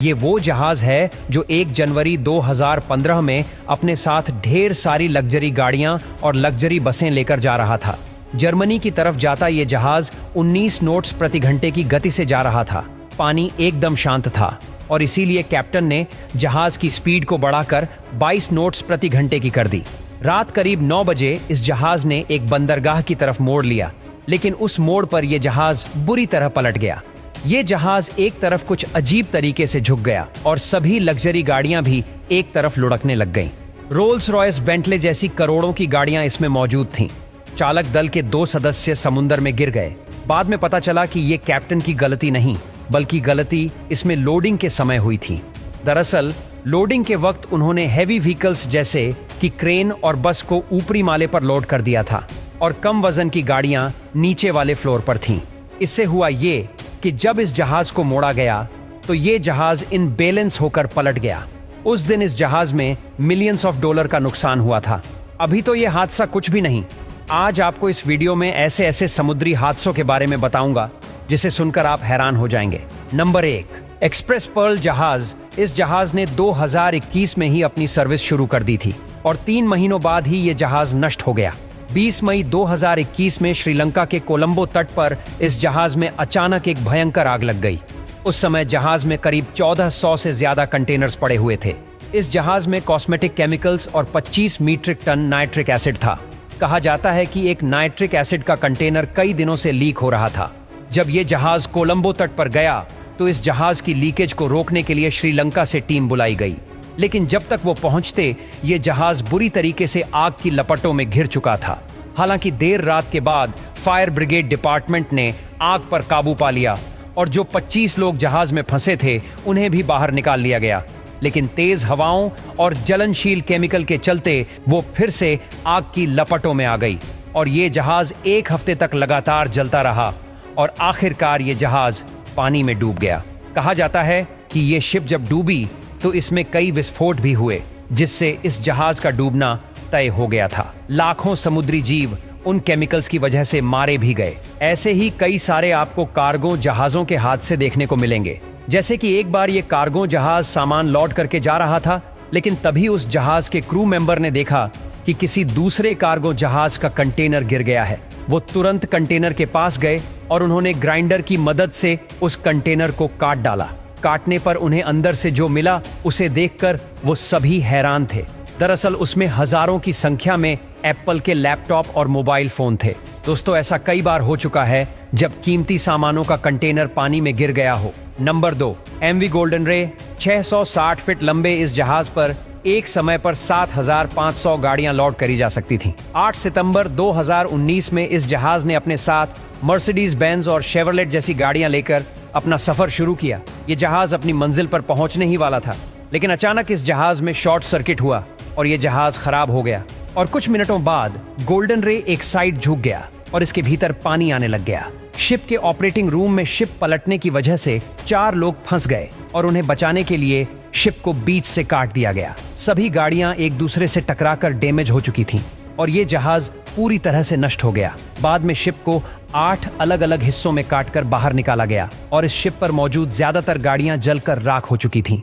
ये वो जहाज है जो 1 जनवरी 2015 में अपने साथ ढेर सारी लग्जरी गाड़ियां और लग्जरी बसें लेकर जा रहा था। जर्मनी की तरफ जाता ये जहाज 19 नोट्स प्रति घंटे की गति से जा रहा था। पानी एकदम शांत था और इसीलिए कैप्टन ने जहाज की स्पीड को बढ़ाकर 22 नोट्स प्रति घंटे की कर दी। रात करीब 9 बजे इस जहाज ने एक बंदरगाह की तरफ मोड़ लिया, लेकिन उस मोड़ पर यह जहाज बुरी तरह पलट गया। ये जहाज एक तरफ कुछ अजीब तरीके से झुक गया और सभी लग्जरी गाड़ियां भी एक तरफ लुढ़कने लग गईं। रोल्स रॉयस, बेंटले जैसी करोड़ों की गाड़ियां इसमें मौजूद थीं। चालक दल के 2 सदस्य समुद्र में गिर गए। बाद में पता चला कि ये कैप्टन की गलती नहीं, बल्कि गलती इसमें लोडिंग के समय हुई थी। दरअसल लोडिंग के वक्त उन्होंने हैवी व्हीकल्स जैसे कि क्रेन और बस को ऊपरी माले पर लोड कर दिया था और कम वजन की गाड़ियां नीचे वाले फ्लोर पर थीं। इससे हुआ ये कि जब इस जहाज को मोड़ा गया तो ये जहाज इनबैलेंस होकर पलट गया। उस दिन इस जहाज में मिलियंस ऑफ डॉलर का नुकसान हुआ था। अभी तो ये हादसा कुछ भी नहीं। आज आपको इस वीडियो में ऐसे ऐसे समुद्री हादसों के बारे में बताऊंगा जिसे सुनकर आप हैरान हो जाएंगे। नंबर 1, एक्सप्रेस पर्ल जहाज। इस जहाज ने 2021 में ही अपनी सर्विस शुरू कर दी थी और 3 महीनों बाद ही ये जहाज नष्ट हो गया। 20 मई 2021 में श्रीलंका के कोलंबो तट पर इस जहाज में अचानक एक भयंकर आग लग गई। उस समय जहाज में करीब 1400 से ज्यादा कंटेनर्स पड़े हुए थे। इस जहाज में कॉस्मेटिक केमिकल्स और 25 मीट्रिक टन नाइट्रिक एसिड था। कहा जाता है कि एक नाइट्रिक एसिड का कंटेनर कई दिनों से लीक हो रहा था। जब ये जहाज कोलंबो तट पर गया तो इस जहाज की लीकेज को रोकने के लिए श्रीलंका से टीम बुलाई गई, लेकिन जब तक वो पहुंचते ये जहाज बुरी तरीके से आग की लपटों में घिर चुका था। हालांकि देर रात के बाद फायर ब्रिगेड डिपार्टमेंट ने आग पर काबू पा लिया और जो 25 लोग जहाज में फंसे थे उन्हें भी बाहर निकाल लिया गया, लेकिन तेज हवाओं और जलनशील केमिकल के चलते वो फिर से आग की लपटों में आ गई और ये जहाज 1 हफ्ते तक लगातार जलता रहा और आखिरकार ये जहाज पानी में डूब गया। कहा जाता है कि ये शिप जब डूबी तो इसमें कई विस्फोट भी हुए, जिससे इस जहाज का डूबना तय हो गया था। लाखों समुद्री जीव उन केमिकल्स की वजह से मारे भी गए। ऐसे ही कई सारे आपको कार्गो जहाजों के हादसे देखने को मिलेंगे। जैसे कि एक बार ये कार्गो जहाज सामान लोड करके जा रहा था, लेकिन तभी उस जहाज के क्रू मेंबर ने देखा कि किसी दूसरे कार्गो जहाज का कंटेनर गिर गया है। वो तुरंत कंटेनर के पास गए और उन्होंने ग्राइंडर की मदद से उस कंटेनर को काट डाला। काटने पर उन्हें अंदर से जो मिला उसे देखकर वो सभी हैरान थे। दरअसल उसमें हजारों की संख्या में एप्पल के लैपटॉप और मोबाइल फोन थे। दोस्तों, ऐसा कई बार हो चुका है जब कीमती सामानों का कंटेनर पानी में गिर गया हो। नंबर 2, एमवी गोल्डन रे। 660 फीट लंबे इस जहाज पर एक समय पर 7500 गाड़ियां लोड करी जा सकती थीं। 8 सितंबर 2019 में इस जहाज ने अपने साथ मर्सिडीज बेंज और शेवरलेट जैसी गाड़ियां लेकर अपना सफर शुरू किया। ये जहाज अपनी मंजिल पर पहुंचने ही वाला था, लेकिन अचानक इस जहाज में शॉर्ट सर्किट हुआ और ये जहाज खराब हो गया और कुछ मिनटों बाद गोल्डन रे एक साइड झुक गया और इसके भीतर पानी आने लग गया। शिप के ऑपरेटिंग रूम में शिप पलटने की वजह से 4 लोग फंस गए और उन्हें बचाने के लिए शिप को बीच से काट दिया गया। सभी गाड़ियां एक दूसरे से टकराकर डैमेज हो चुकी थीं और ये जहाज पूरी तरह से नष्ट हो गया। बाद में शिप को 8 अलग अलग हिस्सों में काटकर बाहर निकाला गया और इस शिप पर मौजूद ज्यादातर गाड़ियां जलकर राख हो चुकी थीं।